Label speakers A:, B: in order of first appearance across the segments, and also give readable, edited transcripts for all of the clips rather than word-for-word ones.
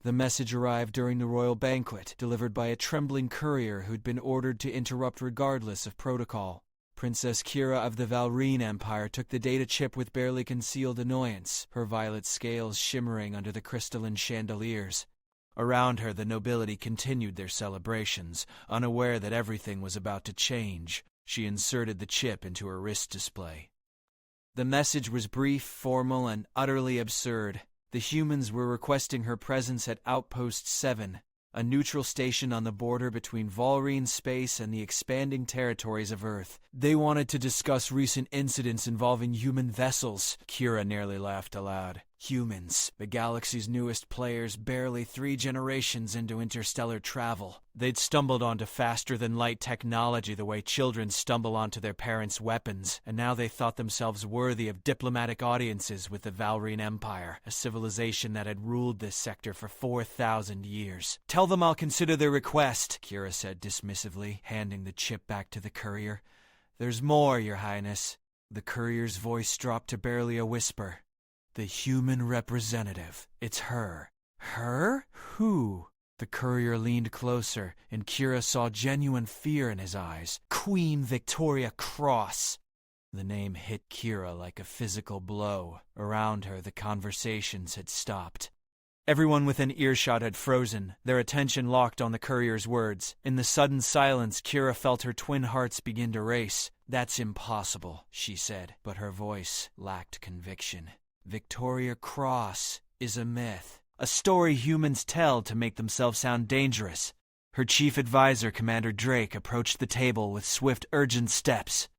A: The message arrived during the royal banquet, delivered by a trembling courier who'd been ordered to interrupt regardless of protocol. Princess Kira of the Valreen Empire took the data chip with barely concealed annoyance, her violet scales shimmering under the crystalline chandeliers. Around her, the nobility continued their celebrations, unaware that everything was about to change. She inserted the chip into her wrist display. The message was brief, formal, and utterly absurd. The humans were requesting her presence at Outpost 7, a neutral station on the border between Valreen space and the expanding territories of Earth. They wanted to discuss recent incidents involving human vessels. Kira nearly laughed aloud. Humans, the galaxy's newest players, barely 3 generations into interstellar travel. They'd stumbled onto faster-than-light technology the way children stumble onto their parents' weapons, and now they thought themselves worthy of diplomatic audiences with the Valreen Empire, a civilization that had ruled this sector for 4,000 years. "Tell them I'll consider their request," Kira said dismissively, handing the chip back to the courier. "There's more, Your Highness." The courier's voice dropped to barely a whisper. "The human representative. It's her." "Her? Who?" The courier leaned closer, and Kira saw genuine fear in his eyes. "Queen Victoria Cross." The name hit Kira like a physical blow. Around her, the conversations had stopped. Everyone within earshot had frozen, their attention locked on the courier's words. In the sudden silence, Kira felt her twin hearts begin to race. "That's impossible," she said, but her voice lacked conviction. "Victoria Cross is a myth, a story humans tell to make themselves sound dangerous." Her chief advisor, Commander Drake, approached the table with swift, urgent steps.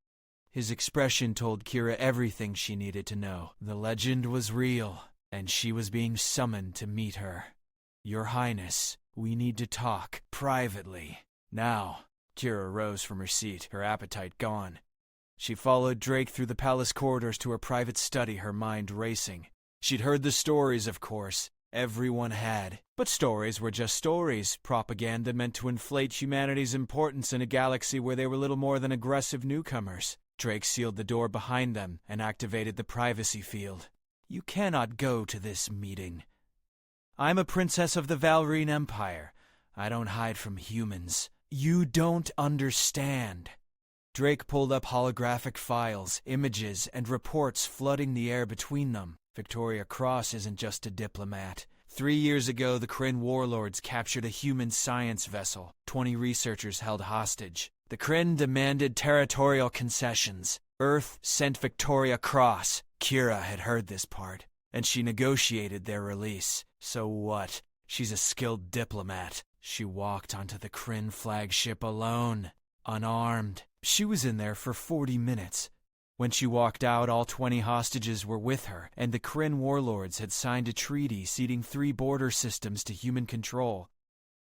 A: His expression told Kira everything she needed to know. The legend was real, and she was being summoned to meet her. "Your Highness, we need to talk privately. Now." Kira rose from her seat, her appetite gone. She followed Drake through the palace corridors to her private study, her mind racing. She'd heard the stories, of course. Everyone had. But stories were just stories, propaganda meant to inflate humanity's importance in a galaxy where they were little more than aggressive newcomers. Drake sealed the door behind them and activated the privacy field. "You cannot go to this meeting. I'm a princess of the Valreen Empire. I don't hide from humans. You don't understand." Drake pulled up holographic files, images, and reports flooding the air between them. Victoria Cross isn't just a diplomat. 3 years ago, the Kryn warlords captured a human science vessel. 20 researchers held hostage. The Kryn demanded territorial concessions. Earth sent Victoria Cross. Kira had heard this part, and she negotiated their release. So what? She's a skilled diplomat. She walked onto the Kryn flagship alone, unarmed. She was in there for 40 minutes. When she walked out, all 20 hostages were with her, and the Kryn warlords had signed a treaty ceding 3 border systems to human control.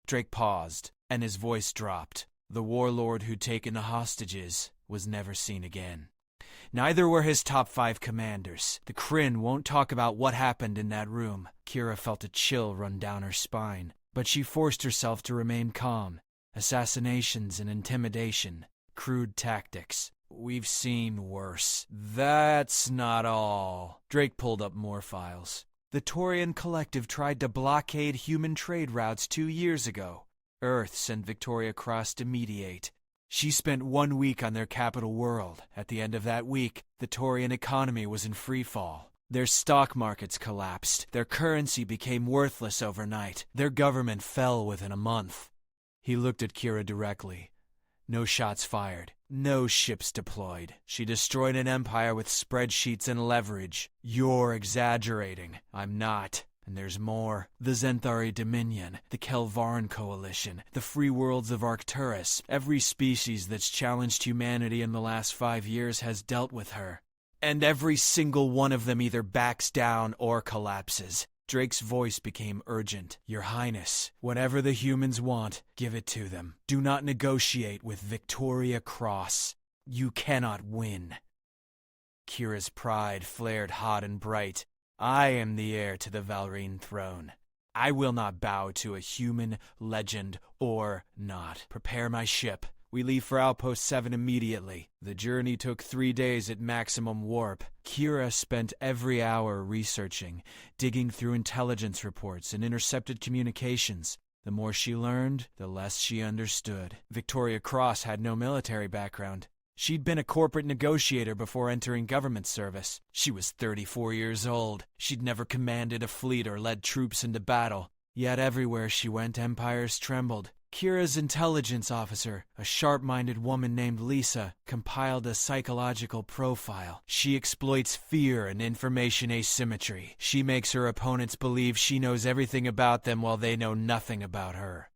A: Drake paused, and his voice dropped. The warlord who'd taken the hostages was never seen again. Neither were his top 5 commanders. The Kryn won't talk about what happened in that room. Kira felt a chill run down her spine, but she forced herself to remain calm. Assassinations and intimidation. Crude tactics. We've seen worse. That's not all. Drake pulled up more files. The Taurian Collective tried to blockade human trade routes 2 years ago. Earth sent Victoria Cross to mediate. She spent 1 week on their capital world. At the end of that week, the Taurian economy was in freefall. Their stock markets collapsed. Their currency became worthless overnight. Their government fell within a month. He looked at Kira directly. No shots fired. No ships deployed. She destroyed an empire with spreadsheets and leverage. You're exaggerating. I'm not. And there's more. The Zenthari Dominion, the Kelvaran Coalition, the free worlds of Arcturus. Every species that's challenged humanity in the last 5 years has dealt with her. And every single one of them either backs down or collapses. Drake's voice became urgent. Your Highness, whatever the humans want, give it to them. Do not negotiate with Victoria Cross. You cannot win. Kira's pride flared hot and bright. I am the heir to the Valreen throne. I will not bow to a human, legend, or not. Prepare my ship. We leave for Outpost 7 immediately. The journey took 3 days at maximum warp. Kira spent every hour researching, digging through intelligence reports and intercepted communications. The more she learned, the less she understood. Victoria Cross had no military background. She'd been a corporate negotiator before entering government service. She was 34 years old. She'd never commanded a fleet or led troops into battle. Yet everywhere she went, empires trembled. Kira's intelligence officer, a sharp-minded woman named Lisa, compiled a psychological profile. She exploits fear and information asymmetry. She makes her opponents believe she knows everything about them while they know nothing about her.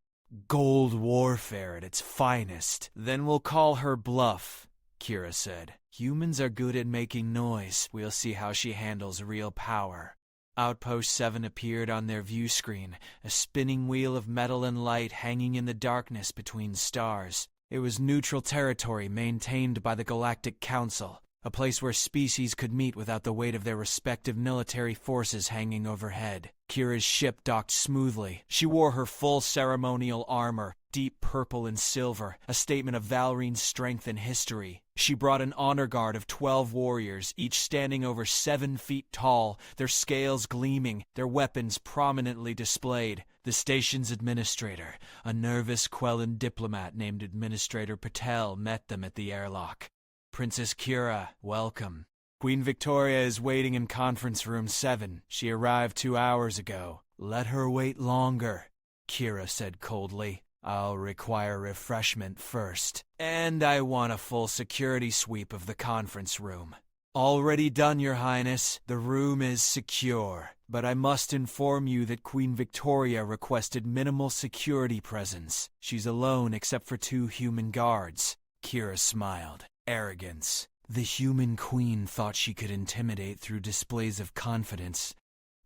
A: Gold warfare at its finest. Then we'll call her bluff, Kira said. Humans are good at making noise. We'll see how she handles real power. Outpost 7 appeared on their view screen, a spinning wheel of metal and light hanging in the darkness between stars. It was neutral territory maintained by the Galactic Council, a place where species could meet without the weight of their respective military forces hanging overhead. Kira's ship docked smoothly. She wore her full ceremonial armor, deep purple and silver, a statement of Valreen's strength and history. She brought an honor guard of 12 warriors, each standing over 7 feet tall, their scales gleaming, their weapons prominently displayed. The station's administrator, a nervous Quellan diplomat named Administrator Patel, met them at the airlock. Princess Kira, welcome. Queen Victoria is waiting in Conference Room 7. She arrived 2 hours ago. Let her wait longer, Kira said coldly. I'll require refreshment first. And I want a full security sweep of the conference room. Already done, Your Highness. The room is secure. But I must inform you that Queen Victoria requested minimal security presence. She's alone except for 2 human guards. Kira smiled. Arrogance. The human queen thought she could intimidate through displays of confidence.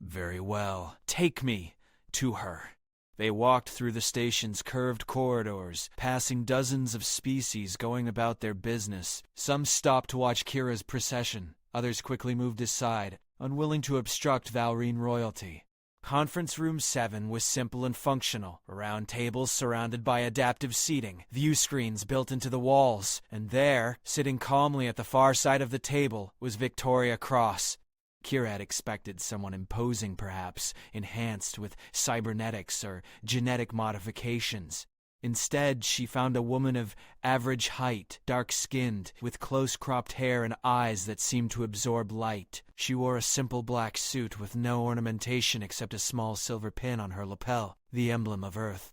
A: Very well. Take me to her. They walked through the station's curved corridors, passing dozens of species going about their business. Some stopped to watch Kira's procession. Others quickly moved aside, unwilling to obstruct Valreen royalty. Conference Room 7 was simple and functional, round tables surrounded by adaptive seating, view screens built into the walls, and there, sitting calmly at the far side of the table, was Victoria Cross. Kira had expected someone imposing, perhaps, enhanced with cybernetics or genetic modifications. Instead, she found a woman of average height, dark-skinned, with close-cropped hair and eyes that seemed to absorb light. She wore a simple black suit with no ornamentation except a small silver pin on her lapel, the emblem of Earth.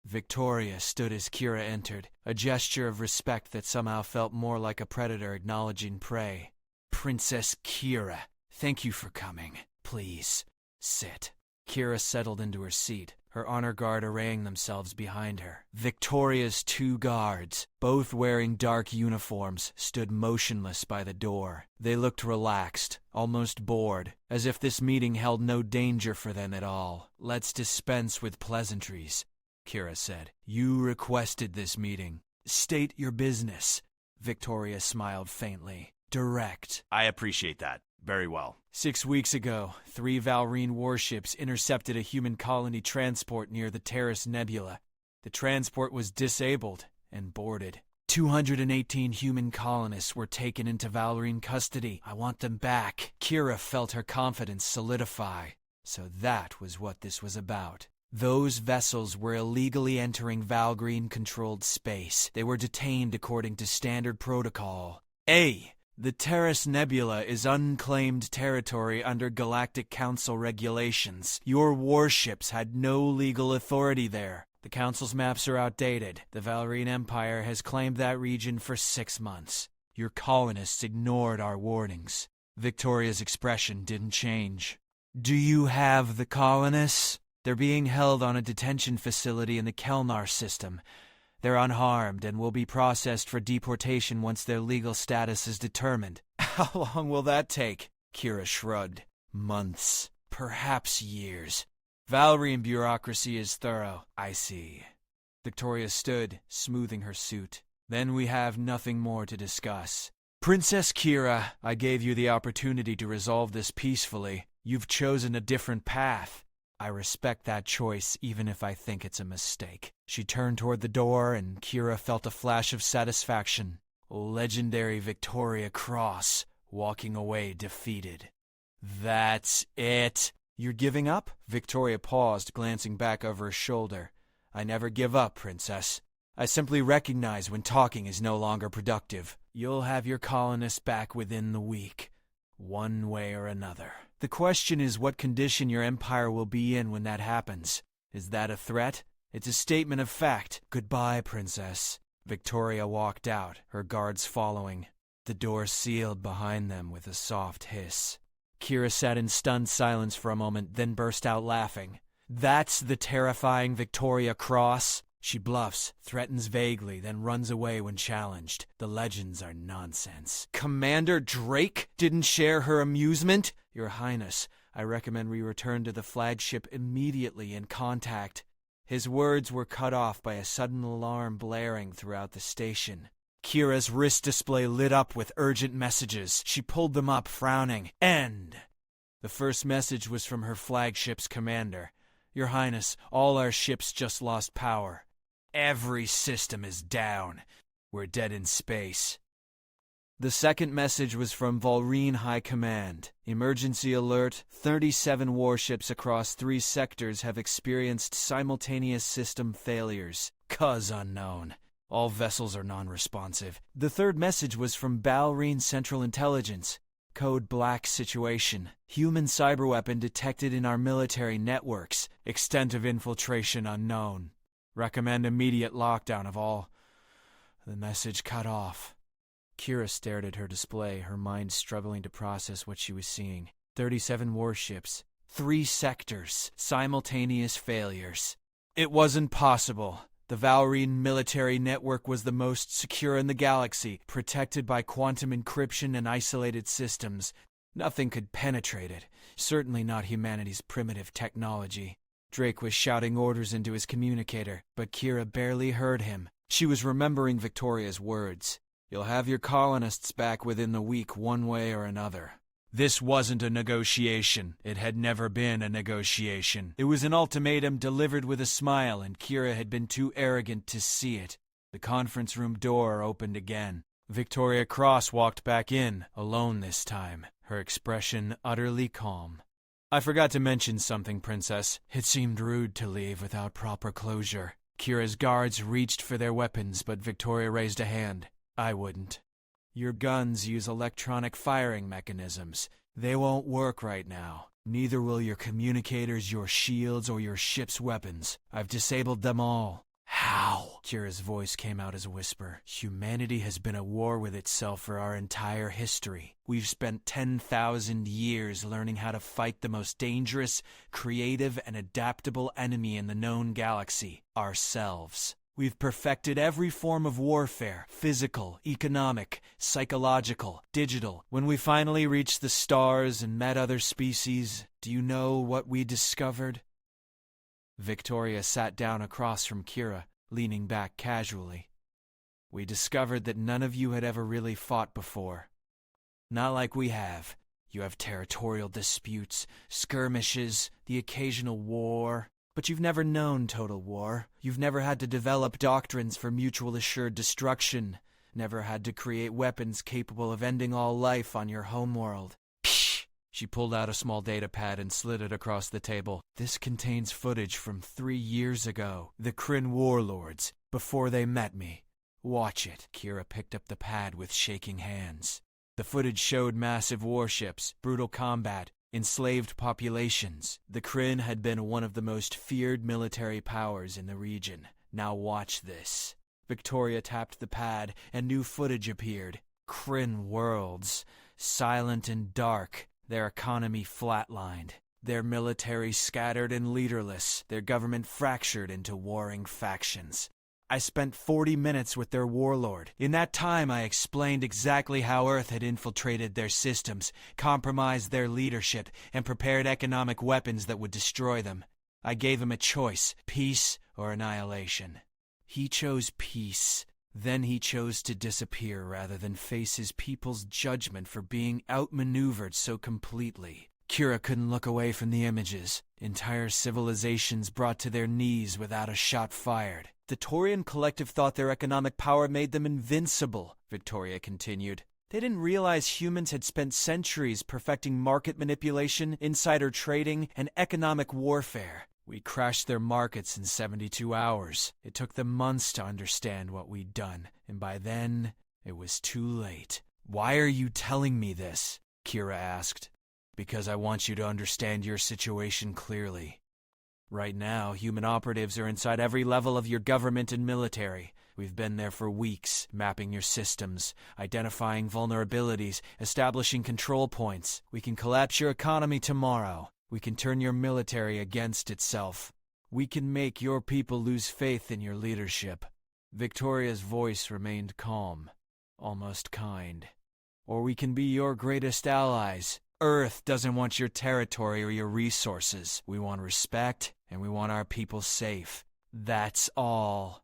A: Victoria stood as Kira entered, a gesture of respect that somehow felt more like a predator acknowledging prey. Princess Kira, thank you for coming. Please, sit. Kira settled into her seat, her honor guard arraying themselves behind her. Victoria's 2 guards, both wearing dark uniforms, stood motionless by the door. They looked relaxed, almost bored, as if this meeting held no danger for them at all. Let's dispense with pleasantries, Kira said. You requested this meeting. State your business. Victoria smiled faintly. Direct.
B: I appreciate that. Very well.
A: 6 weeks ago, 3 Valreen warships intercepted a human colony transport near the Terrace Nebula. The transport was disabled and boarded. 218 human colonists were taken into Valreen custody. I want them back. Kira felt her confidence solidify. So that was what this was about. Those vessels were illegally entering Valgreen-controlled space. They were detained according to standard protocol. The Terrace Nebula is unclaimed territory under Galactic Council regulations. Your warships had no legal authority there. The Council's maps are outdated. The Valreen Empire has claimed that region for 6 months. Your colonists ignored our warnings. Victoria's expression didn't change. Do you have the colonists? They're being held on a detention facility in the Kelnar system. They're unharmed and will be processed for deportation once their legal status is determined. How long will that take? Kira shrugged. Months. Perhaps years. Valreen bureaucracy is thorough. I see. Victoria stood, smoothing her suit. Then we have nothing more to discuss. Princess Kira, I gave you the opportunity to resolve this peacefully. You've chosen a different path. I respect that choice even if I think it's a mistake. She turned toward the door and Kira felt a flash of satisfaction. Legendary Victoria Cross, walking away defeated. That's it. You're giving up? Victoria paused, glancing back over her shoulder. I never give up, Princess. I simply recognize when talking is no longer productive. You'll have your colonists back within the week, one way or another. The question is what condition your empire will be in when that happens. Is that a threat? It's a statement of fact. Goodbye, Princess. Victoria walked out, her guards following. The door sealed behind them with a soft hiss. Kira sat in stunned silence for a moment, then burst out laughing. That's the terrifying Victoria Cross? She bluffs, threatens vaguely, then runs away when challenged. The legends are nonsense. Commander Drake didn't share her amusement? Your Highness, I recommend we return to the flagship immediately and contact. His words were cut off by a sudden alarm blaring throughout the station. Kira's wrist display lit up with urgent messages. She pulled them up, frowning. End! The first message was from her flagship's commander. Your Highness, all our ships just lost power. Every system is down. We're dead in space. The second message was from Valreen High Command. Emergency alert, 37 warships across 3 sectors have experienced simultaneous system failures. Cause unknown. All vessels are non-responsive. The third message was from Valreen Central Intelligence. Code Black Situation. Human cyberweapon detected in our military networks. Extent of infiltration unknown. Recommend immediate lockdown of all. The message cut off. Kira stared at her display, her mind struggling to process what she was seeing. 37 warships. 3 sectors. Simultaneous failures. It wasn't possible. The Valreen military network was the most secure in the galaxy, protected by quantum encryption and isolated systems. Nothing could penetrate it, certainly not humanity's primitive technology. Drake was shouting orders into his communicator, but Kira barely heard him. She was remembering Victoria's words. You'll have your colonists back within the week one way or another. This wasn't a negotiation. It had never been a negotiation. It was an ultimatum delivered with a smile, and Kira had been too arrogant to see it. The conference room door opened again. Victoria Cross walked back in, alone this time, her expression utterly calm. I forgot to mention something, Princess. It seemed rude to leave without proper closure. Kira's guards reached for their weapons, but Victoria raised a hand. I wouldn't. Your guns use electronic firing mechanisms. They won't work right now. Neither will your communicators, your shields, or your ship's weapons. I've disabled them all. How? Kira's voice came out as a whisper. Humanity has been at war with itself for our entire history. We've spent 10,000 years learning how to fight the most dangerous, creative, and adaptable enemy in the known galaxy, ourselves. We've perfected every form of warfare, physical, economic, psychological, digital. When we finally reached the stars and met other species, do you know what we discovered? Victoria sat down across from Kira, leaning back casually. We discovered that none of you had ever really fought before. Not like we have. You have territorial disputes, skirmishes, the occasional war. But you've never known total war. You've never had to develop doctrines for mutual assured destruction. Never had to create weapons capable of ending all life on your homeworld. Psh! She pulled out a small data pad and slid it across the table. This contains footage from 3 years ago. The Kryn warlords, before they met me. Watch it. Kira picked up the pad with shaking hands. The footage showed massive warships, brutal combat, enslaved populations. The Kryn had been one of the most feared military powers in the region. Now watch this. Victoria tapped the pad, and new footage appeared. Kryn worlds. Silent and dark. Their economy flatlined. Their military scattered and leaderless. Their government fractured into warring factions. I spent 40 minutes with their warlord. In that time, I explained exactly how Earth had infiltrated their systems, compromised their leadership, and prepared economic weapons that would destroy them. I gave him a choice, peace or annihilation. He chose peace. Then he chose to disappear rather than face his people's judgment for being outmaneuvered so completely. Kira couldn't look away from the images. Entire civilizations brought to their knees without a shot fired. The Taurian collective thought their economic power made them invincible, Victoria continued. They didn't realize humans had spent centuries perfecting market manipulation, insider trading, and economic warfare. We crashed their markets in 72 hours. It took them months to understand what we'd done, and by then, it was too late. Why are you telling me this? Kira asked. Because I want you to understand your situation clearly. Right now, human operatives are inside every level of your government and military. We've been there for weeks, mapping your systems, identifying vulnerabilities, establishing control points. We can collapse your economy tomorrow. We can turn your military against itself. We can make your people lose faith in your leadership. Victoria's voice remained calm, almost kind. Or we can be your greatest allies. Earth doesn't want your territory or your resources. We want respect, and we want our people safe. That's all.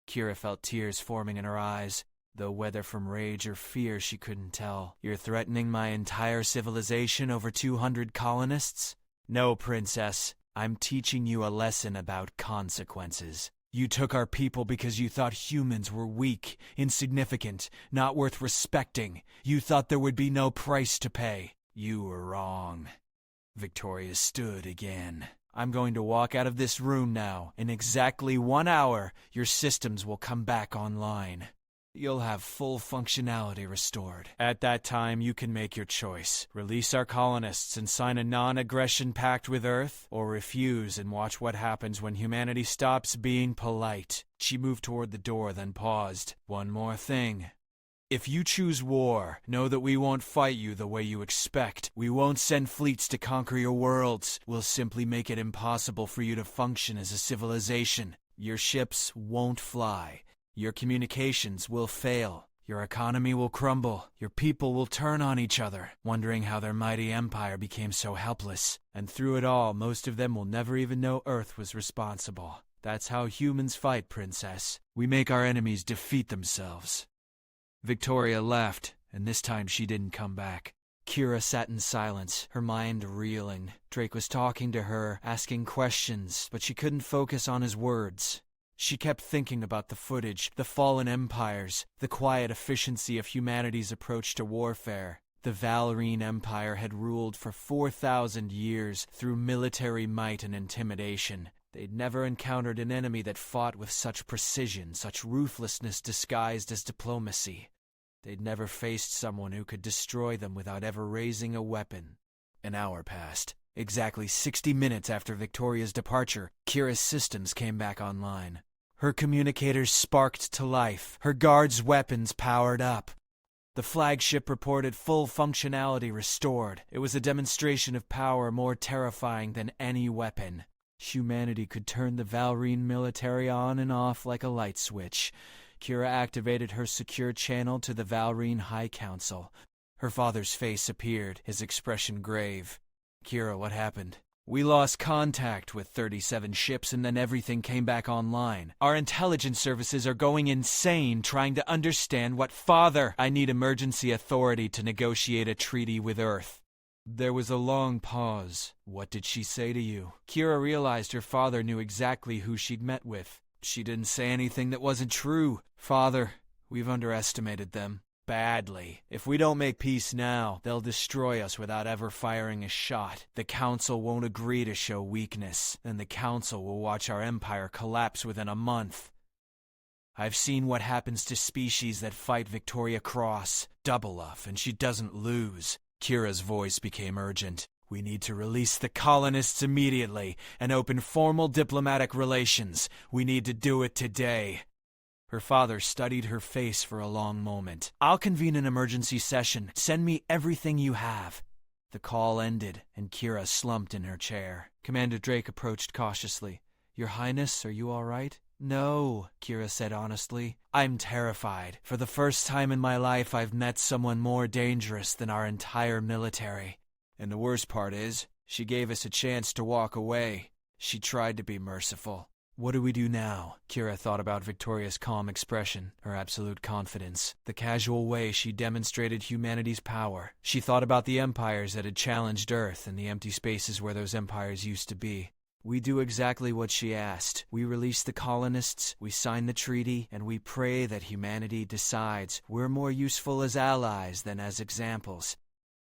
A: Kira felt tears forming in her eyes, though whether from rage or fear she couldn't tell. You're threatening my entire civilization over 200 colonists? No, princess. I'm teaching you a lesson about consequences. You took our people because you thought humans were weak, insignificant, not worth respecting. You thought there would be no price to pay. You were wrong. Victoria stood again. I'm going to walk out of this room now. In exactly 1 hour, your systems will come back online. You'll have full functionality restored. At that time, you can make your choice. Release our colonists and sign a non-aggression pact with Earth, or refuse and watch what happens when humanity stops being polite. She moved toward the door, then paused. One more thing. If you choose war, know that we won't fight you the way you expect. We won't send fleets to conquer your worlds. We'll simply make it impossible for you to function as a civilization. Your ships won't fly. Your communications will fail. Your economy will crumble. Your people will turn on each other, wondering how their mighty empire became so helpless. And through it all, most of them will never even know Earth was responsible. That's how humans fight, princess. We make our enemies defeat themselves. Victoria left, and this time she didn't come back. Kira sat in silence, her mind reeling. Drake was talking to her, asking questions, but she couldn't focus on his words. She kept thinking about the footage, the fallen empires, the quiet efficiency of humanity's approach to warfare. The Valreen Empire had ruled for 4,000 years through military might and intimidation. They'd never encountered an enemy that fought with such precision, such ruthlessness disguised as diplomacy. They'd never faced someone who could destroy them without ever raising a weapon. An hour passed. Exactly 60 minutes after Victoria's departure, Kira's systems came back online. Her communicators sparked to life. Her guards' weapons powered up. The flagship reported full functionality restored. It was a demonstration of power more terrifying than any weapon. Humanity could turn the Valreen military on and off like a light switch. Kira activated her secure channel to the Valreen High Council. Her father's face appeared, his expression grave. Kira, what happened? We lost contact with 37 ships and then everything came back online. Our intelligence services are going insane trying to understand what— Father, I need emergency authority to negotiate a treaty with Earth. There was a long pause. What did she say to you? Kira realized her father knew exactly who she'd met with. She didn't say anything that wasn't true. Father, we've underestimated them. Badly. If we don't make peace now, they'll destroy us without ever firing a shot. The Council won't agree to show weakness, and the Council will watch our empire collapse within a month. I've seen what happens to species that fight Victoria Cross. Double off, and she doesn't lose. Kira's voice became urgent. We need to release the colonists immediately and open formal diplomatic relations. We need to do it today. Her father studied her face for a long moment. I'll convene an emergency session. Send me everything you have. The call ended, and Kira slumped in her chair. Commander Drake approached cautiously. Your Highness, are you all right? No, Kira said honestly. I'm terrified. For the first time in my life, I've met someone more dangerous than our entire military. And the worst part is, she gave us a chance to walk away. She tried to be merciful. What do we do now? Kira thought about Victoria's calm expression, her absolute confidence, the casual way she demonstrated humanity's power. She thought about the empires that had challenged Earth and the empty spaces where those empires used to be. We do exactly what she asked. We release the colonists, we sign the treaty, and we pray that humanity decides we're more useful as allies than as examples.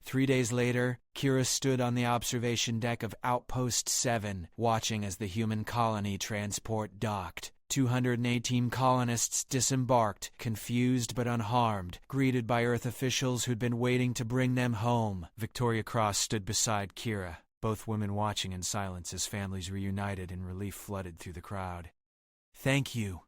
A: 3 days later, Kira stood on the observation deck of Outpost 7, watching as the human colony transport docked. 218 colonists disembarked, confused but unharmed, greeted by Earth officials who'd been waiting to bring them home. Victoria Cross stood beside Kira, both women watching in silence as families reunited and relief flooded through the crowd. "Thank you,"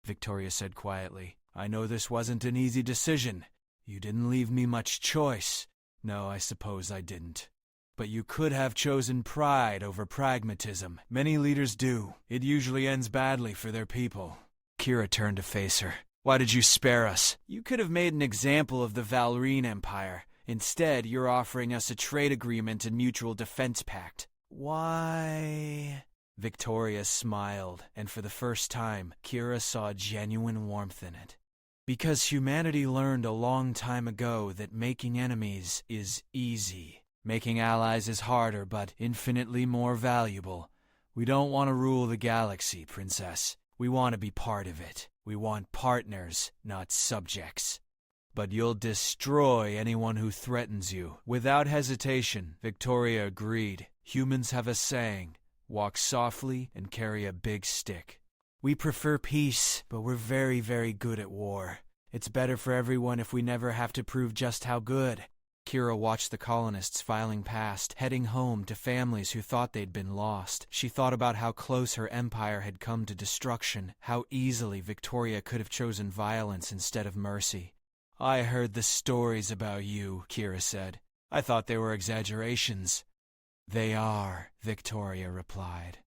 A: Victoria said quietly. "I know this wasn't an easy decision. You didn't leave me much choice." "No, I suppose I didn't. But you could have chosen pride over pragmatism. Many leaders do. It usually ends badly for their people." Kira turned to face her. "Why did you spare us? You could have made an example of the Valreen Empire. Instead, you're offering us a trade agreement and mutual defense pact." "Why?" Victoria smiled, and for the first time, Kira saw genuine warmth in it. "Because humanity learned a long time ago that making enemies is easy. Making allies is harder, but infinitely more valuable. We don't want to rule the galaxy, Princess. We want to be part of it. We want partners, not subjects. But you'll destroy anyone who threatens you." Without hesitation, Victoria agreed. Humans have a saying, walk softly and carry a big stick. "We prefer peace, but we're very, very good at war. It's better for everyone if we never have to prove just how good." Kira watched the colonists filing past, heading home to families who thought they'd been lost. She thought about how close her empire had come to destruction, how easily Victoria could have chosen violence instead of mercy. "I heard the stories about you," Kira said. "I thought they were exaggerations." "They are," Victoria replied.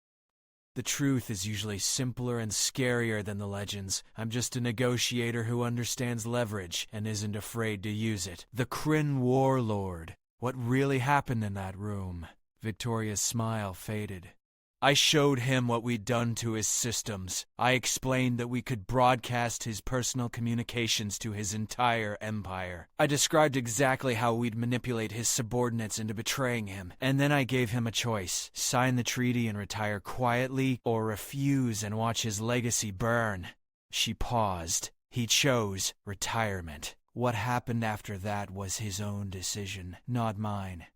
A: "The truth is usually simpler and scarier than the legends. I'm just a negotiator who understands leverage and isn't afraid to use it. The Kryn warlord. What really happened in that room?" Victoria's smile faded. "I showed him what we'd done to his systems. I explained that we could broadcast his personal communications to his entire empire. I described exactly how we'd manipulate his subordinates into betraying him. And then I gave him a choice. Sign the treaty and retire quietly, or refuse and watch his legacy burn." She paused. He chose retirement. What happened after that was his own decision, not mine.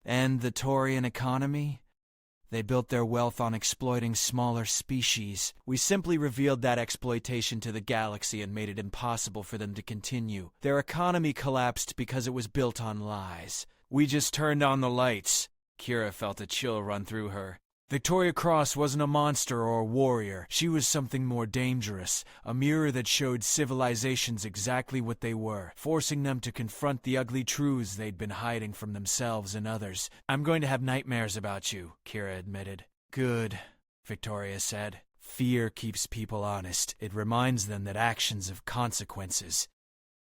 A: "And the Taurian economy? They built their wealth on exploiting smaller species. We simply revealed that exploitation to the galaxy and made it impossible for them to continue. Their economy collapsed because it was built on lies. We just turned on the lights." Kira felt a chill run through her. Victoria Cross wasn't a monster or a warrior. She was something more dangerous, a mirror that showed civilizations exactly what they were, forcing them to confront the ugly truths they'd been hiding from themselves and others. "I'm going to have nightmares about you," Kira admitted. "Good," Victoria said. "Fear keeps people honest. It reminds them that actions have consequences."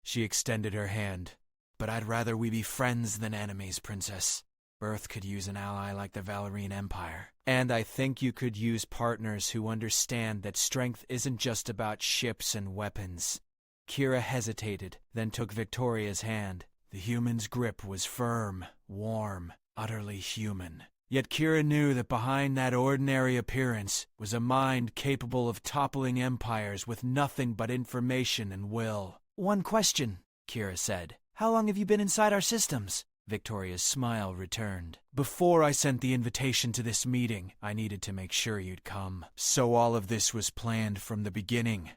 A: She extended her hand. "But I'd rather we be friends than enemies, Princess. Earth could use an ally like the Valreen Empire. And I think you could use partners who understand that strength isn't just about ships and weapons." Kira hesitated, then took Victoria's hand. The human's grip was firm, warm, utterly human. Yet Kira knew that behind that ordinary appearance was a mind capable of toppling empires with nothing but information and will. "One question," Kira said. "How long have you been inside our systems?" Victoria's smile returned. "Before I sent the invitation to this meeting, I needed to make sure you'd come. So all of this was planned from the beginning.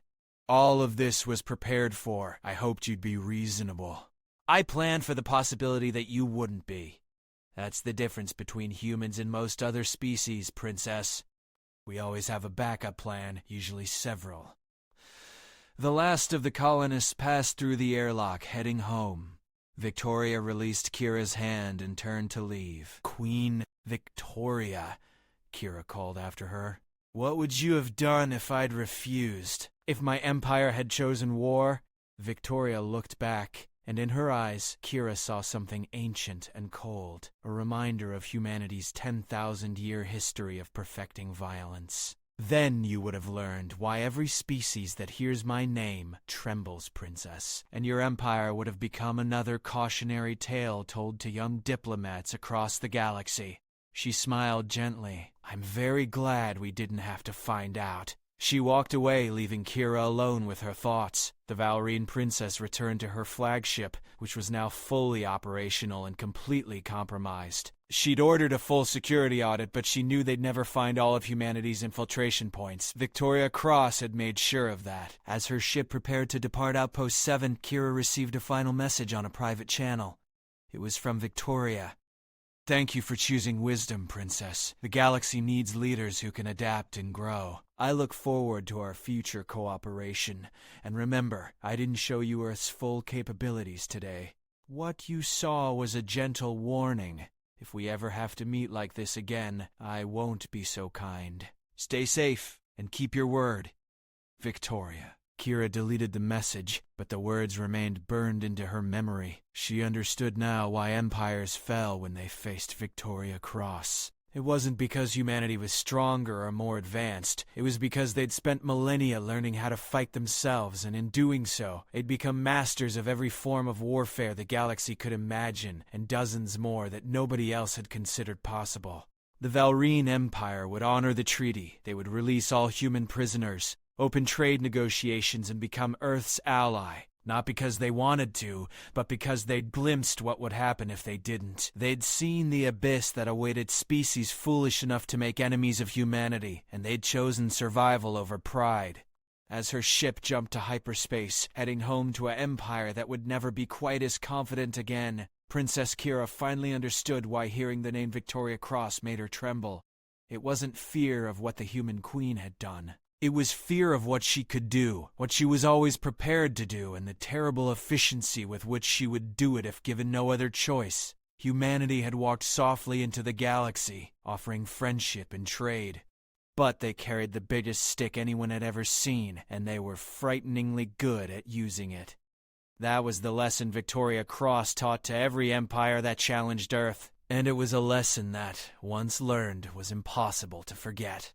A: All of this was prepared for. I hoped you'd be reasonable. I planned for the possibility that you wouldn't be. That's the difference between humans and most other species, Princess. We always have a backup plan, usually several." The last of the colonists passed through the airlock, heading home. Victoria released Kira's hand and turned to leave. "Queen Victoria," Kira called after her. "What would you have done if I'd refused? If my empire had chosen war?" Victoria looked back, and in her eyes, Kira saw something ancient and cold, a reminder of humanity's 10,000-year history of perfecting violence. Then you would have learned why every species that hears my name trembles, Princess, and your empire would have become another cautionary tale told to young diplomats across the galaxy. She smiled gently. I'm very glad we didn't have to find out. She walked away, leaving Kira alone with her thoughts. The Valreen princess returned to her flagship, which was now fully operational and completely compromised. She'd ordered a full security audit, but she knew they'd never find all of humanity's infiltration points. Victoria Cross had made sure of that. As her ship prepared to depart Outpost 7, Kira received a final message on a private channel. It was from Victoria. Thank you for choosing wisdom, Princess. The galaxy needs leaders who can adapt and grow. I look forward to our future cooperation. And remember, I didn't show you Earth's full capabilities today. What you saw was a gentle warning. If we ever have to meet like this again, I won't be so kind. Stay safe and keep your word. Victoria. Kira deleted the message, but the words remained burned into her memory. She understood now why empires fell when they faced Victoria Cross. It wasn't because humanity was stronger or more advanced. It was because they'd spent millennia learning how to fight themselves, and in doing so, they'd become masters of every form of warfare the galaxy could imagine, and dozens more that nobody else had considered possible. The Valreen Empire would honor the treaty. They would release all human prisoners, open trade negotiations, and become Earth's ally. Not because they wanted to, but because they'd glimpsed what would happen if they didn't. They'd seen the abyss that awaited species foolish enough to make enemies of humanity, and they'd chosen survival over pride. As her ship jumped to hyperspace, heading home to an empire that would never be quite as confident again, Princess Kira finally understood why hearing the name Victoria Cross made her tremble. It wasn't fear of what the human queen had done. It was fear of what she could do, what she was always prepared to do, and the terrible efficiency with which she would do it if given no other choice. Humanity had walked softly into the galaxy, offering friendship and trade. But they carried the biggest stick anyone had ever seen, and they were frighteningly good at using it. That was the lesson Victoria Cross taught to every empire that challenged Earth, and it was a lesson that, once learned, was impossible to forget.